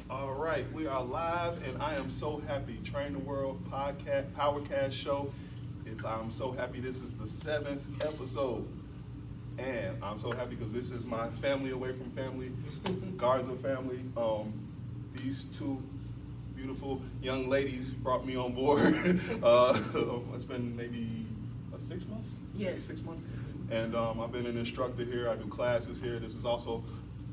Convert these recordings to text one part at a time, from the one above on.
All right, we are live, and I am so happy. Train the World podcast, Powercast show. I'm so happy this is the 7th episode, and I'm so happy because this is my family away from family, Garza family. These two beautiful young ladies brought me on board. It's been maybe 6 months. Yeah, maybe 6 months. And I've been an instructor here. I do classes here. This is also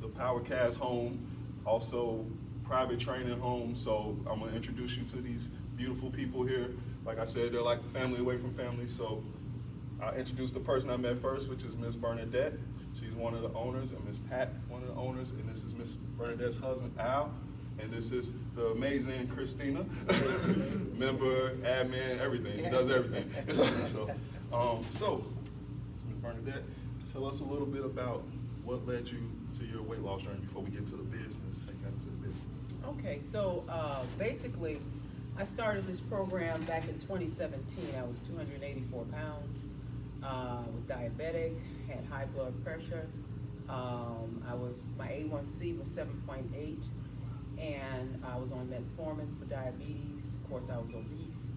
the Powercast home, also private training home. So I'm gonna introduce you to these beautiful people here. Like I said, they're like family away from family. So I'll introduce the person I met first, which is Miss Bernadette. She's one of the owners, and Miss Pat, one of the owners, and this is Miss Bernadette's husband, Al. And this is the amazing Christina, member, admin, everything. She does everything. So Miss Bernadette, tell us a little bit about what led you to your weight loss journey before we get into the business. Okay, so basically, I started this program back in 2017. I was 284 pounds, was diabetic, had high blood pressure. My A1C was 7.8, and I was on metformin for diabetes. Of course, I was obese.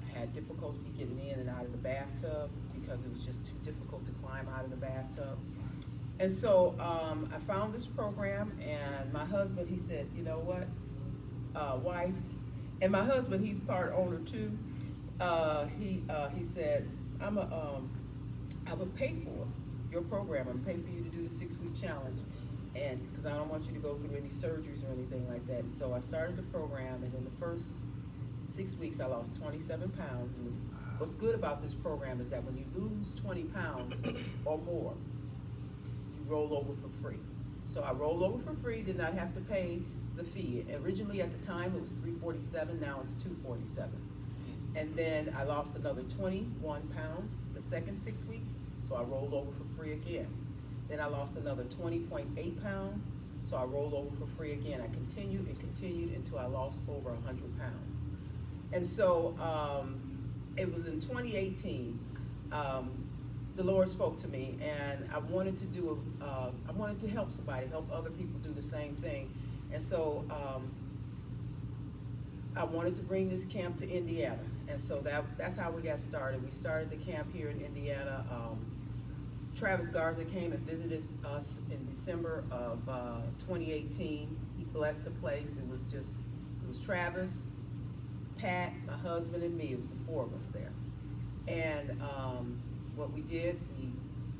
I had difficulty getting in and out of the bathtub because it was just too difficult to climb out of the bathtub. And so I found this program, and my husband, he said, you know what, wife, and my husband, he's part owner too. He said, I would pay for your program. I'm pay for you to do the 6-week challenge, and because I don't want you to go through any surgeries or anything like that. And so I started the program, and in the first 6 weeks, I lost 27 pounds. And what's good about this program is that when you lose 20 pounds or more, roll over for free. So I rolled over for free, did not have to pay the fee. Originally at the time it was $347, now it's $247. And then I lost another 21 pounds the second 6 weeks, so I rolled over for free again. Then I lost another 20.8 pounds, so I rolled over for free again. I continued and continued until I lost over 100 pounds. And so it was in 2018, the Lord spoke to me, and I wanted to I wanted to help somebody, help other people do the same thing. And so I wanted to bring this camp to Indiana. And so that's how we got started. We started the camp here in Indiana. Travis Garza came and visited us in December of 2018. He blessed the place. It was Travis, Pat, my husband, and me. It was the 4 of us there. And what we did,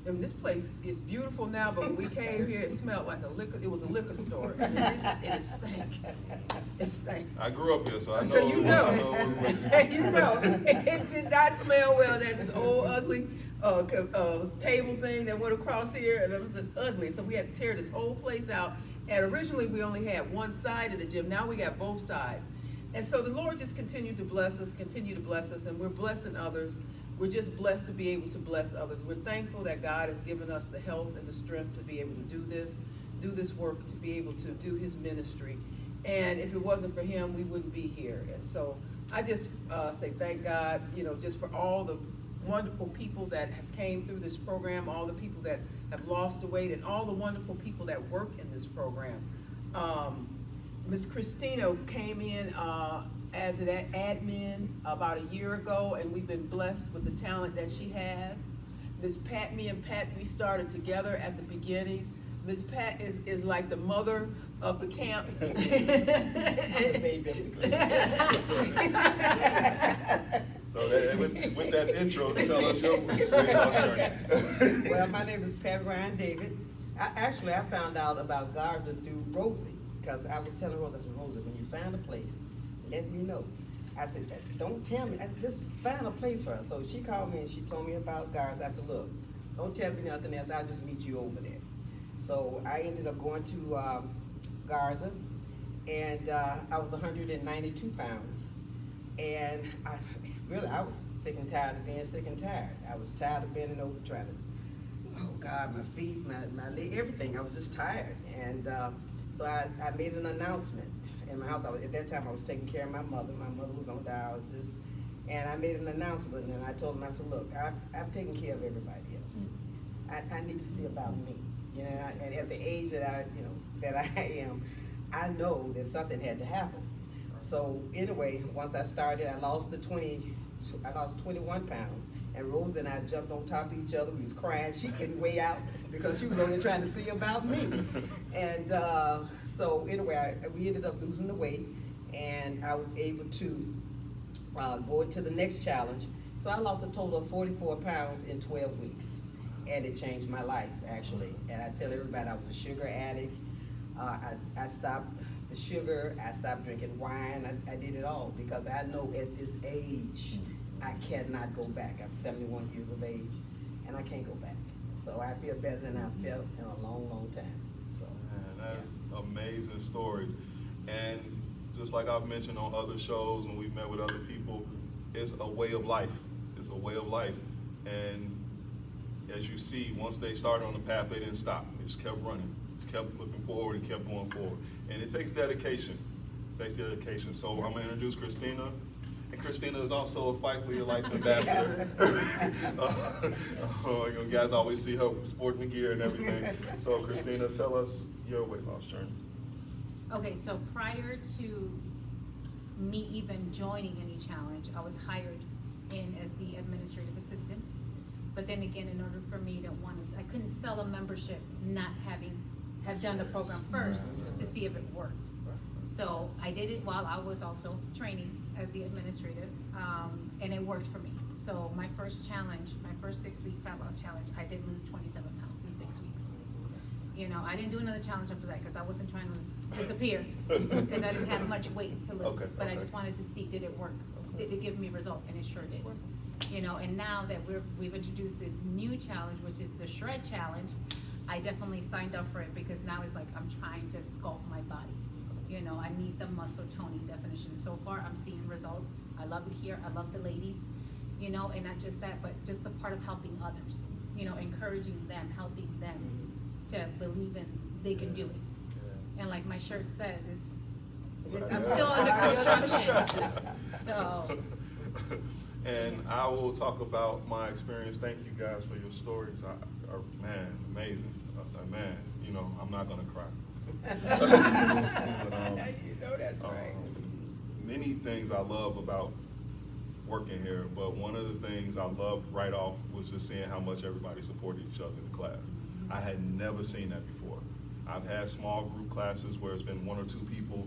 and this place is beautiful now, but when we came here, it smelled like it was a liquor store. And it stank. It stank. I grew up here, so I know. So you know, it did not smell well. That this old ugly table thing that went across here, and it was just ugly. So we had to tear this whole place out. And originally we only had one side of the gym. Now we got both sides. And so the Lord just continued to bless us, and we're blessing others. We're just blessed to be able to bless others. We're thankful that God has given us the health and the strength to be able to do this work, to be able to do His ministry. And if it wasn't for Him, we wouldn't be here. And so I just say thank God, just for all the wonderful people that have came through this program, all the people that have lost the weight, and all the wonderful people that work in this program. Miss Christina came in as an admin about a year ago, and we've been blessed with the talent that she has. Miss Pat, me and Pat, we started together at the beginning. Miss Pat is like the mother of the camp. So with that intro, tell us your weight loss journey. Well, my name is Pat Ryan David. I found out about Garza through Rosie, because I was telling Rosie, I said, Rosie, when you find a place, let me know. I said, don't tell me, just find a place for her. So she called me and she told me about Garza. I said, look, don't tell me nothing else, I'll just meet you over there. So I ended up going to Garza, and I was 192 pounds. And I was sick and tired of being sick and tired. I was tired of bending over trying to, oh God, my feet, my leg, everything. I was just tired. And so I made an announcement in my house. At that time I was taking care of my mother. My mother was on dialysis. And I made an announcement, and I told them, I said, look, I've taken care of everybody else. I need to see about me. And at the age that I am, I know that something had to happen. So anyway, once I started, I lost 21 pounds. And Rose and I jumped on top of each other. We was crying. She couldn't weigh out because she was only trying to see about me. And so anyway, we ended up losing the weight, and I was able to go into the next challenge. So I lost a total of 44 pounds in 12 weeks. And it changed my life, actually. And I tell everybody I was a sugar addict. I stopped the sugar, I stopped drinking wine, I did it all because I know at this age, I cannot go back. I'm 71 years of age, and I can't go back. So I feel better than I've felt in a long, long time. So, man, that's amazing stories. And just like I've mentioned on other shows and we've met with other people, it's a way of life. It's a way of life. And as you see, once they started on the path, they didn't stop. They just kept running, just kept looking forward and kept going forward. And it takes dedication. It takes dedication. So I'm gonna introduce Christina. And Christina is also a Fight for Your Life ambassador. You guys always see her sporting the gear and everything. So Christina, tell us your weight loss journey. Okay, so prior to me even joining any challenge, I was hired in as the administrative assistant. But then again, in order for me to I couldn't sell a membership not have done the program first to see if it worked. So I did it while I was also training as the administrative, and it worked for me. So my first challenge, my first 6-week fat loss challenge, I did lose 27 pounds in 6 weeks. You know, I didn't do another challenge after that because I wasn't trying to disappear because I didn't have much weight to lose. But I just wanted to see, did it work? Did it give me results? And it sure did. You know, and now that we've introduced this new challenge, which is the Shred Challenge, I definitely signed up for it because now it's like I'm trying to sculpt my body. You know, I need the muscle toning definition. So far, I'm seeing results. I love it here. I love the ladies, you know, and not just that, but just the part of helping others, you know, encouraging them, helping them to believe in they can do it. And like my shirt says, I'm still under construction. So. And I will talk about my experience. Thank you guys for your stories. Man, amazing. Man, you know, I'm not gonna cry. But, you know that's right. Many things I love about working here, but one of the things I loved right off was just seeing how much everybody supported each other in the class. I had never seen that before. I've had small group classes where it's been 1 or 2 people,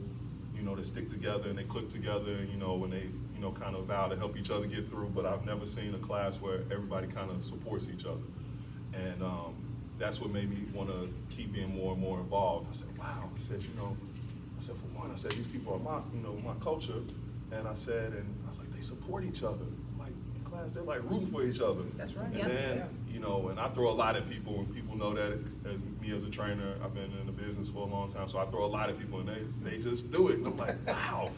you know, that stick together and they click together, you know, when they, you know, kind of vow to help each other get through, but I've never seen a class where everybody kind of supports each other. And that's what made me want to keep being more and more involved. I said, wow, I said, you know, for one, I said, these people are my, you know, my culture. And I was like, they support each other. Like, in class, they're like rooting for each other. That's right. And Yep. then, you know, and I throw a lot at people, and people know that as me as a trainer, I've been in the business for a long time, so I throw a lot at people, and they just do it. And I'm like, wow.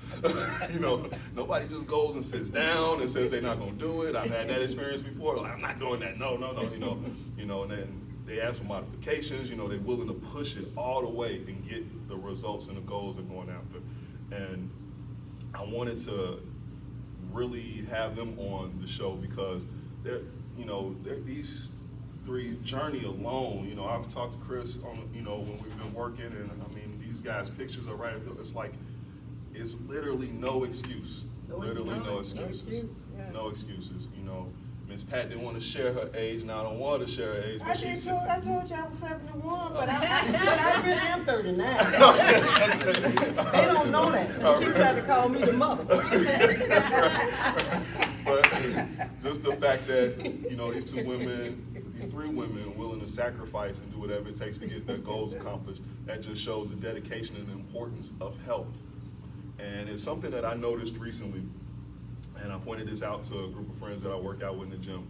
You know, nobody just goes and sits down and says they're not gonna do it. I've had that experience before. Like, I'm not doing that. No. You know, and then they ask for modifications. You know, they're willing to push it all the way and get the results and the goals they're going after. And I wanted to really have them on the show because they're these 3 journey alone. You know, I've talked to Chris on, you know, when we've been working, and I mean, these guys' pictures are right. It's like, it's literally no excuse. No excuses. No excuses. You know, Miss Pat didn't want to share her age, and I don't want to share her age. But I told you I was 71, but I really am 39. They don't know that. They keep trying to call me the mother. But just the fact that, you know, these 3 women willing to sacrifice and do whatever it takes to get their goals accomplished, that just shows the dedication and the importance of health. And it's something that I noticed recently, and I pointed this out to a group of friends that I work out with in the gym.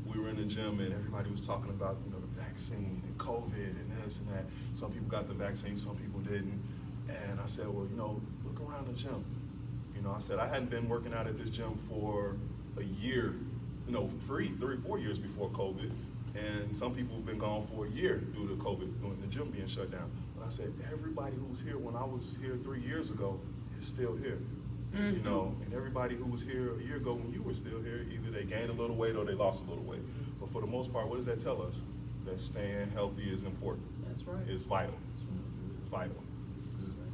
We were in the gym and everybody was talking about, you know, the vaccine and COVID and this and that. Some people got the vaccine, some people didn't. And I said, well, you know, look around the gym. You know, I said, I hadn't been working out at this gym for a year, you know, 3 or 4 years before COVID. And some people have been gone for a year due to COVID, doing the gym being shut down. But I said, everybody who was here when I was here 3 years ago is still here. You know, and everybody who was here a year ago when you were still here, either they gained a little weight or they lost a little weight. But for the most part, what does that tell us? That staying healthy is important. That's right. It's vital. It's vital.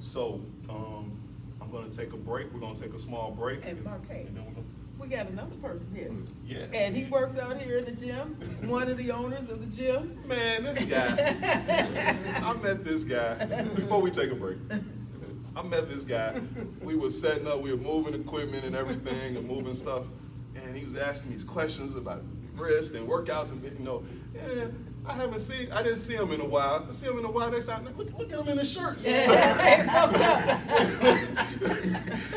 So, I'm gonna take a break. We're gonna take a small break. And Markane, and then we're gonna, we got another person here. yeah. And he works out here in the gym, one of the owners of the gym. Man, this guy, I met this guy before we take a break. I met this guy. We were setting up, we were moving equipment and everything and moving stuff. And he was asking me these questions about wrist and workouts and, you know, and I didn't see him in a while. I see him in a while, next time, look at him in his shirts. You know,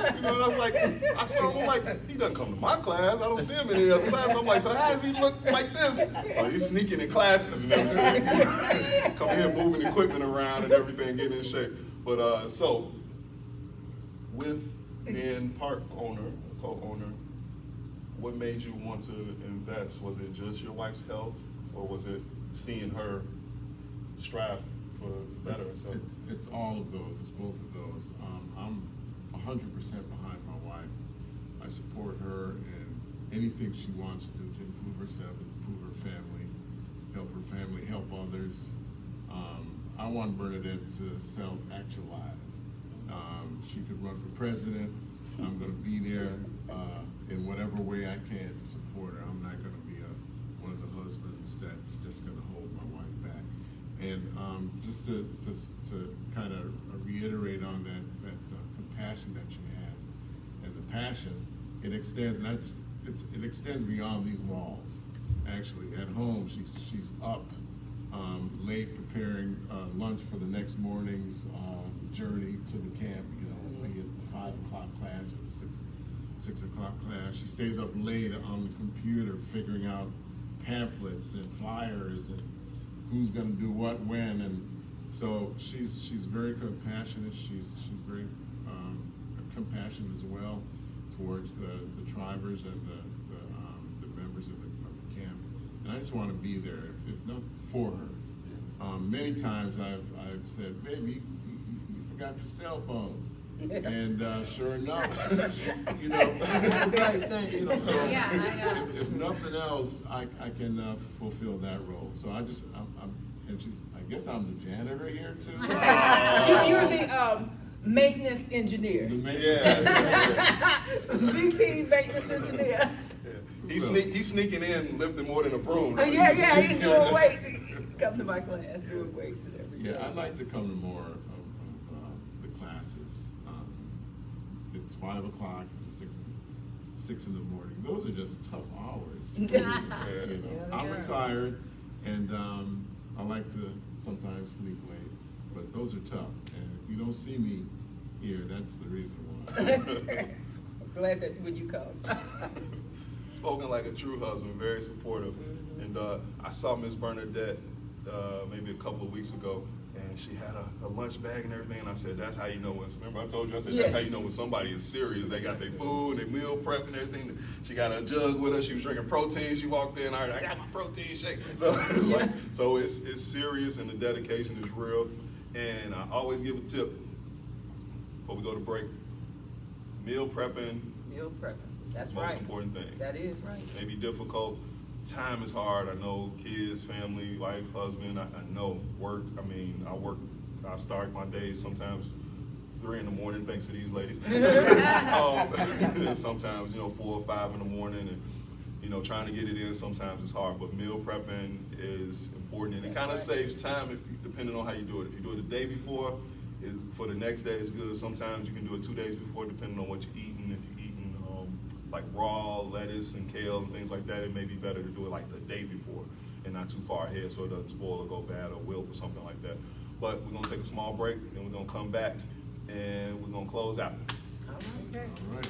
and I was like, I saw him, I'm like, he doesn't come to my class. I don't see him in any other class. I'm like, so how does he look like this? Oh, he's sneaking in classes and everything. Come here moving equipment around and everything, getting in shape. But so, with being part owner, co-owner, what made you want to invest? Was it just your wife's health, or was it seeing her strive to better herself? It's all of those. It's both of those. I'm 100% behind my wife. I support her in anything she wants to do to improve herself, improve her family, help others. I want Bernadette to self-actualize. She could run for president. I'm going to be there in whatever way I can to support her. I'm not going to be one of the husbands that's just going to hold my wife back. And just to kind of reiterate on that compassion that she has, and the passion, it extends beyond these walls. Actually, at home, she's up late preparing lunch for the next morning's journey to the camp. You know, be it the 5 o'clock class or the 6 o'clock class. She stays up late on the computer figuring out pamphlets and flyers and who's going to do what when, and so she's very compassionate. She's very compassionate as well towards the tribers and the members of the camp. And I just want to be there, if not for her. Many times I've said, baby, you forgot your cell phones. And sure enough, you know, so Yeah, I know. if nothing else, I can fulfill that role. So I'm and I guess I'm the janitor here too. You're the maintenance engineer. The VP maintenance engineer. Yeah. He's sneaking in, lifting more than a broom. Yeah, he's doing weights. He come to my class doing weights and everything. Yeah, I'd like to come to more of the classes. It's 5 o'clock and 6 in the morning. Those are just tough hours. You know, I'm retired, and I like to sometimes sleep late, but those are tough. And if you don't see me here, that's the reason why. I'm glad that when you come. Spoken like a true husband, very supportive. And I saw Miss Bernadette maybe a couple of weeks ago, and she had a lunch bag and everything, and I said, that's how you know when, remember I told you, I said, that's how you know when somebody is serious. They got their food, their meal prep and everything. She got a jug with her, she was drinking protein, she walked in, I got my protein shake. So it's like, so it's serious, and the dedication is real. And I always give a tip before we go to break. Meal prepping. Meal prepping, that's the right. most important thing. That is right. May be difficult. Time is hard. I know kids, family, wife, husband. I know work. I mean, I start my days sometimes 3 in the morning, thanks to these ladies. And sometimes, 4 or 5 in the morning, and trying to get it in sometimes is hard. But meal prepping is important, and it kind of saves time depending on how you do it. If you do it the day before, is for the next day is good. Sometimes you can do it 2 days before, depending on what you're eating. If you're eating like raw lettuce and kale and things like that, it may be better to do it like the day before and not too far ahead so it doesn't spoil or go bad or wilt or something like that. But we're gonna take a small break, then we're gonna come back and we're gonna close out. All right. All right.